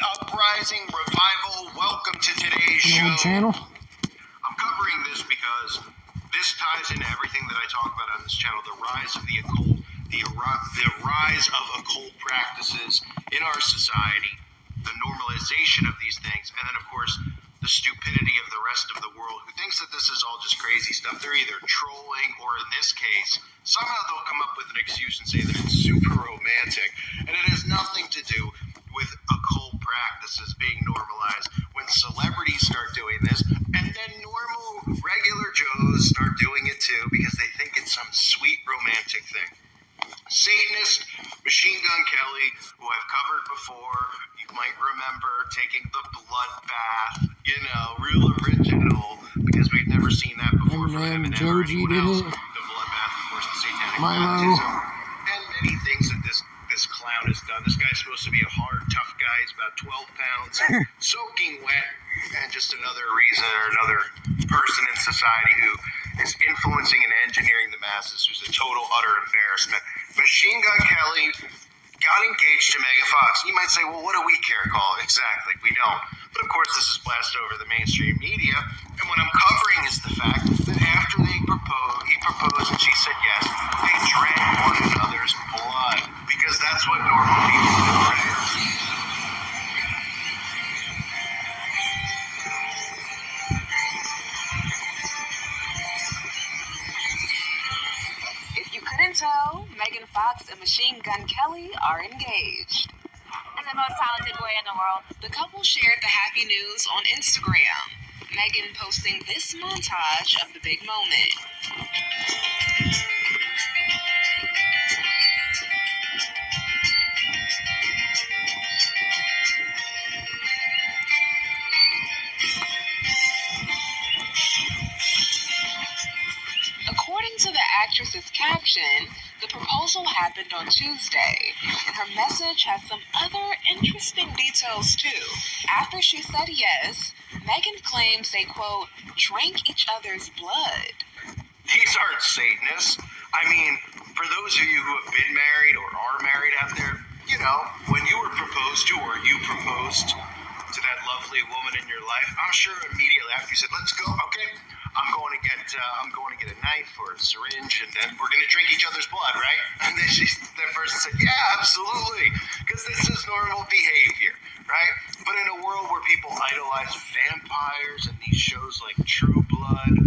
Uprising Revival. Welcome to today's show. Channel. I'm covering this because this ties into everything that I talk about on this channel: the rise of the occult, the rise of occult practices in our society, the normalization of these things, and then, of course, the stupidity of the rest of the world who thinks that this is all just crazy stuff. They're either trolling or, in this case, somehow they'll come up with an excuse and say that it's super romantic, and it has nothing to do with occult practices being normalized when celebrities start doing this, and then normal, regular Joes start doing it too because they think it's some sweet romantic thing. Satanist Machine Gun Kelly, who I've covered before, you might remember taking the blood bath, real original, because we've never seen that before from Eminem or anyone else. The blood bath, of course, the satanic baptism, and many things that this clown has done. This guy's supposed to be a hard, tough guy. He's about 12 pounds, soaking wet, and just another reason or another person in society who is influencing and engineering the masses, who's a total, utter embarrassment. Machine Gun Kelly got engaged to Megan Fox. You might say, well, what do we care, Call? Exactly, we don't. But of course, this is blasted over the mainstream media, and what I'm covering is the fact that after he proposed and she said yes, they drank one another's blood, because that's what normal people do, right? If you couldn't tell, Megan Fox and Machine Gun Kelly are engaged. As the most talented boy in the world. The couple shared the happy news on Instagram, Megan posting this montage of the big moment. According to the actress's caption, the proposal happened on Tuesday, and her message has some other interesting details too. After she said yes, Megan claims they, quote, drank each other's blood. These aren't Satanists. I mean, for those of you who have been married or are married out there, when you were proposed to or you proposed to that lovely woman in your life, I'm sure immediately after you said, let's go, okay, I'm going to get a knife or a syringe, and then we're going to drink each other's blood, right? And then that person said, yeah, absolutely, because this is normal behavior, right? But in a world where people idolize vampires and these shows like True Blood,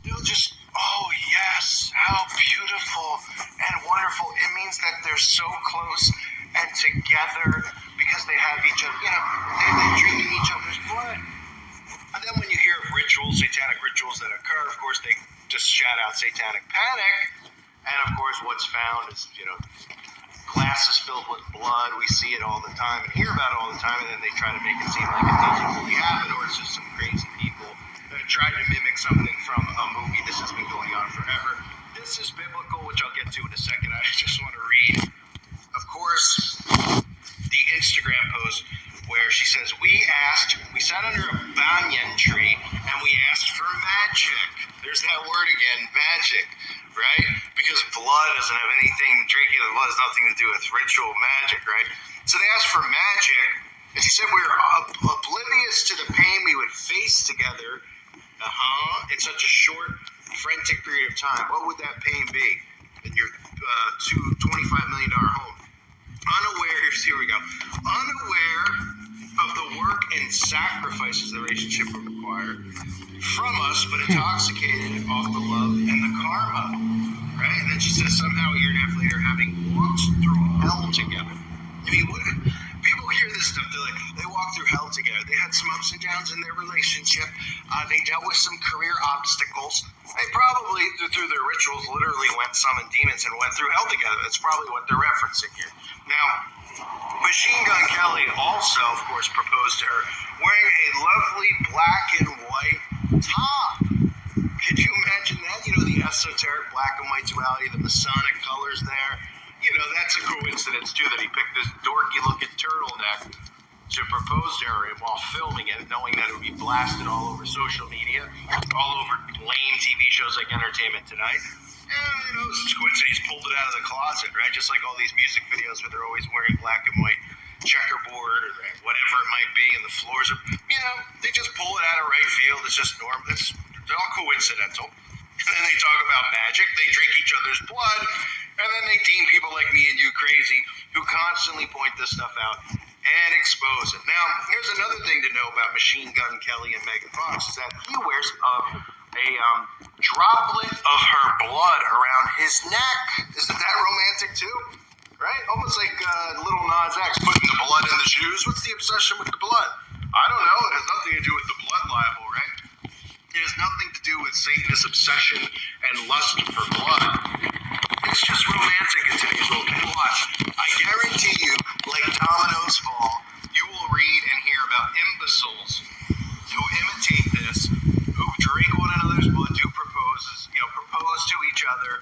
they'll just, oh yes, how beautiful and wonderful. It means that they're so close and together because they have each other, they're drinking each other's blood. And then when you hear of rituals, satanic rituals that occur, of course, they just shout out satanic panic. And of course, what's found is, glasses filled with blood. We see it all the time and hear about it all the time. And then they try to make it seem like it doesn't really happen, or it's just some crazy people that are trying to mimic something from a movie. This has been going on forever. This is biblical, which I'll get to in a second. I just want to read, of course, the Instagram post where she says, we sat under a banyan tree and we asked for magic. There's that word again, magic, right? Because blood doesn't have anything, drinking the blood has nothing to do with ritual magic, right? So they asked for magic, and she said we were oblivious to the pain we would face together in such a short, frantic period of time. What would that pain be in your $25 million home? Unaware of the work and sacrifices the relationship would require from us, but intoxicated off the love and the karma, right? And then she says, somehow a year and a half later, having walked through hell together. I mean, people hear this stuff, they're like, they walked through hell together. They had some ups and downs in their relationship. They dealt with some career obstacles. They probably, through their rituals, literally went summoned demons and went through hell together. That's probably what they're referencing here. Now, Machine Gun Kelly also, of course, proposed to her wearing a lovely black and white top. Could you imagine that? The esoteric black and white duality, the Masonic colors there. That's a coincidence, too, that he picked this dorky-looking turtleneck to propose to her while filming it, knowing that it would be blasted all over social media, all over lame TV shows like Entertainment Tonight. And, it's a coincidence. He's pulled it out of the closet, right? Just like all these music videos where they're always wearing black and white checkerboard or whatever it might be, and the floors are, they just pull it out of right field. It's just normal. It's all coincidental. And then they talk about magic. They drink each other's blood, and then they deem people like me and you crazy who constantly point this stuff out and expose it. Now, here's another thing to know about Machine Gun Kelly and Megan Fox is that he wears a droplet of her blood around his neck. Isn't that romantic too? Right? Almost like little Nas X putting the blood in the shoes. What's the obsession with the blood? I don't know. It has nothing to do with the blood libel, right? It has nothing to do with Satanist obsession and lust for blood. It's just romantic in today's world. And watch, I guarantee you, like dominoes fall, you will read and hear about imbeciles who imitate this, who drink one another's blood, who propose to each other.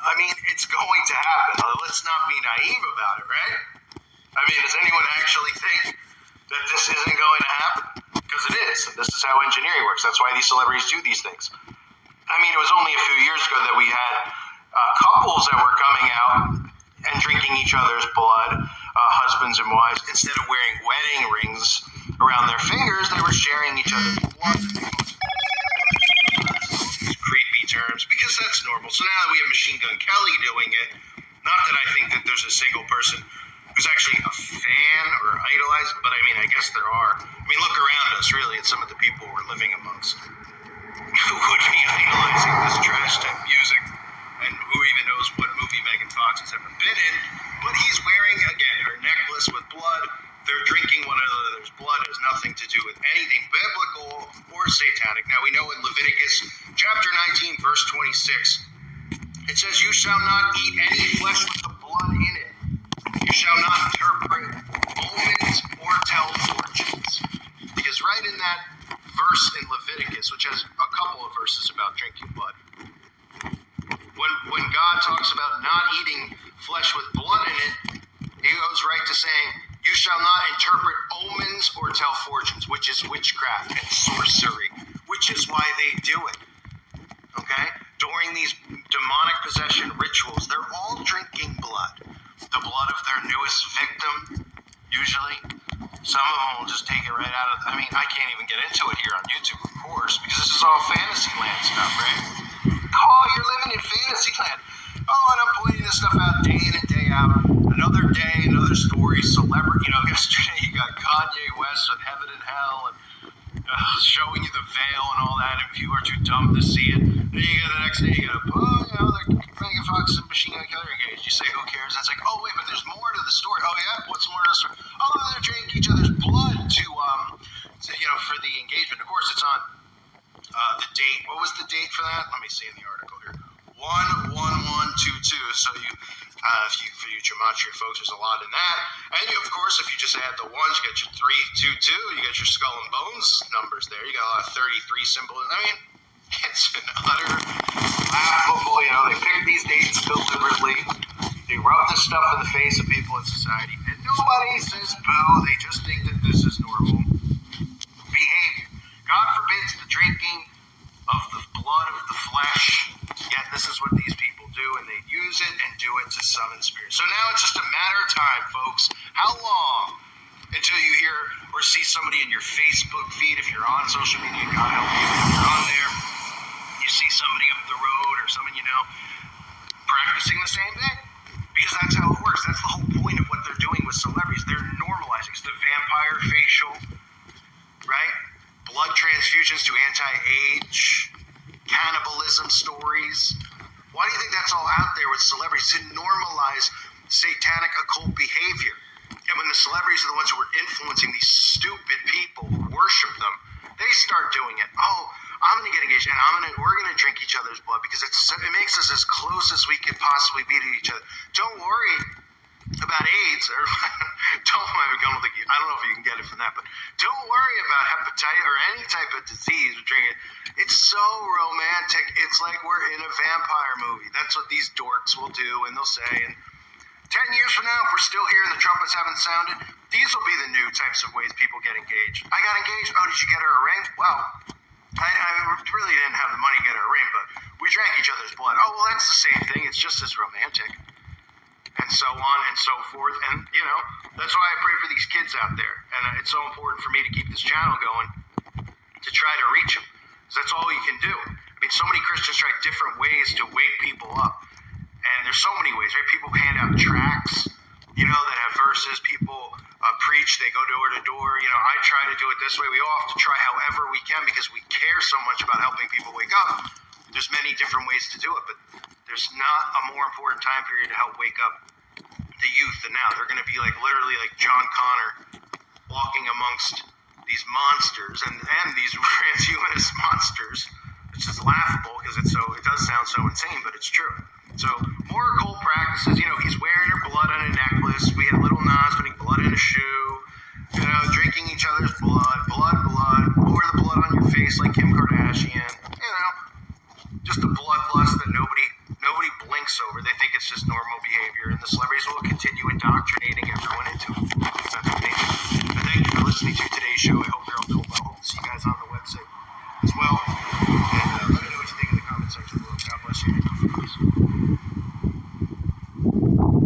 I mean, it's going to happen. Let's not be naive about it, right? I mean, does anyone actually think that this isn't going to happen? Because it is, and this is how engineering works. That's why these celebrities do these things. I mean, it was only a few years ago that we had couples that were coming out and drinking each other's blood, husbands and wives. Instead of wearing wedding rings around their fingers, they were sharing each other's blood. Creepy terms, because that's normal. So now that we have Machine Gun Kelly doing it, not that I think that there's a single person who's actually a fan or idolized, but I mean, I guess there are. I mean, look around us, really, at some of the people we're living amongst who would be idolizing this trash type music, and who even knows what movie Megan Fox has ever been in. But he's wearing, again, her necklace with blood. They're drinking one another's blood. It has nothing to do with anything biblical or satanic. Now, we know in Leviticus chapter 19, verse 26, it says, "You shall not eat any flesh with the blood in it. You shall not interpret omens or tell fortunes." Because right in that verse in Leviticus, which has a couple of verses about drinking blood, when God talks about not eating flesh with blood in it, he goes right to saying, "You shall not interpret omens or tell fortunes," which is witchcraft and sorcery, which is why they do it. Okay? During these demonic possession rituals, they're all drinking blood. The blood of their newest victim, usually. Some of them will just take it right out of, I mean, I can't even get into it here on YouTube, of course, because this is all fantasy land stuff, right? Oh, you're living in fantasy land. Oh, and I'm pointing this stuff out day in and day out. Another day, another story, celebrity. Yesterday you got Kanye West with Heaven and Hell, and showing you the veil and all that, and if you are too dumb to see it. Then you get the next day, you go, Megan Fox and Machine Gun Kelly are engaged. You say, who cares? That's like, oh wait, but there's more to the story. Oh yeah, what's more to the story? Oh, they're drinking each other's blood for the engagement. Of course, it's on the date. What was the date for that? Let me see in the article here. 1/11/22. So for you gematria folks, there's a lot in that. And of course, if you just add the ones, you get your 322. You get your skull and bones numbers there. You got 33 symbols. I mean, it's an utter laughable. They pick these dates deliberately. They rub this stuff in the face of people in society, and nobody says boo. They just think that this is normal behavior. God forbids the drinking of the blood of the flesh. Yet this is what these people do, and they use it and do it to summon spirits. So now it's just a matter of time, folks. How long until you hear or see somebody in your Facebook feed, if you're on social media, God help you, if you're on there, you see somebody up the road or someone practicing the same thing? Because that's how it works. That's the whole point of what they're doing with celebrities. They're normalizing. It's the vampire facial, right? Blood transfusions to anti-age, cannibalism stories. Why do you think that's all out there with celebrities? To normalize satanic occult behavior. And when the celebrities are the ones who are influencing these stupid people who worship them, they start doing it. Oh, I'm going to get engaged, and we're going to drink each other's blood because it makes us as close as we could possibly be to each other. Don't worry about AIDS, or I don't know if you can get it from that, but don't worry about hepatitis or any type of disease with drinking. It's so romantic. It's like we're in a vampire movie. That's what these dorks will do, and they'll say, and 10 years from now, if we're still here and the trumpets haven't sounded, these will be the new types of ways people get engaged. I got engaged. Oh, did you get her a ring? Well, I really didn't have the money to get her a ring, but we drank each other's blood. Oh, well, that's the same thing. It's just as romantic. And so on and so forth. And, you know, that's why I pray for these kids out there. And it's so important for me to keep this channel going to try to reach them. Because that's all you can do. I mean, so many Christians try different ways to wake people up. And there's so many ways, right? People hand out tracts, you know, that have verses. People preach. They go door to door. You know, I try to do it this way. We all have to try however we can because we care so much about helping people wake up. There's many different ways to do it, but there's not a more important time period to help wake up the youth than now. They're going to be like literally like John Connor walking amongst these monsters and these transhumanist monsters. It's just laughable because it does sound so insane, but it's true. So more occult practices, you know, he's wearing her blood on a necklace. We had Little Nas putting blood in a shoe, you know, drinking each other's blood, pour the blood on your face like Kim Kardashian, you know, just a bloodlust that nobody blinks over. They think it's just normal behavior, and the celebrities will continue indoctrinating everyone into it. That's what they do. And thank you for listening to today's show. I hope you're all doing well. Hope to see you guys on the website as well. And let me know what you think in the comment section below. God bless you.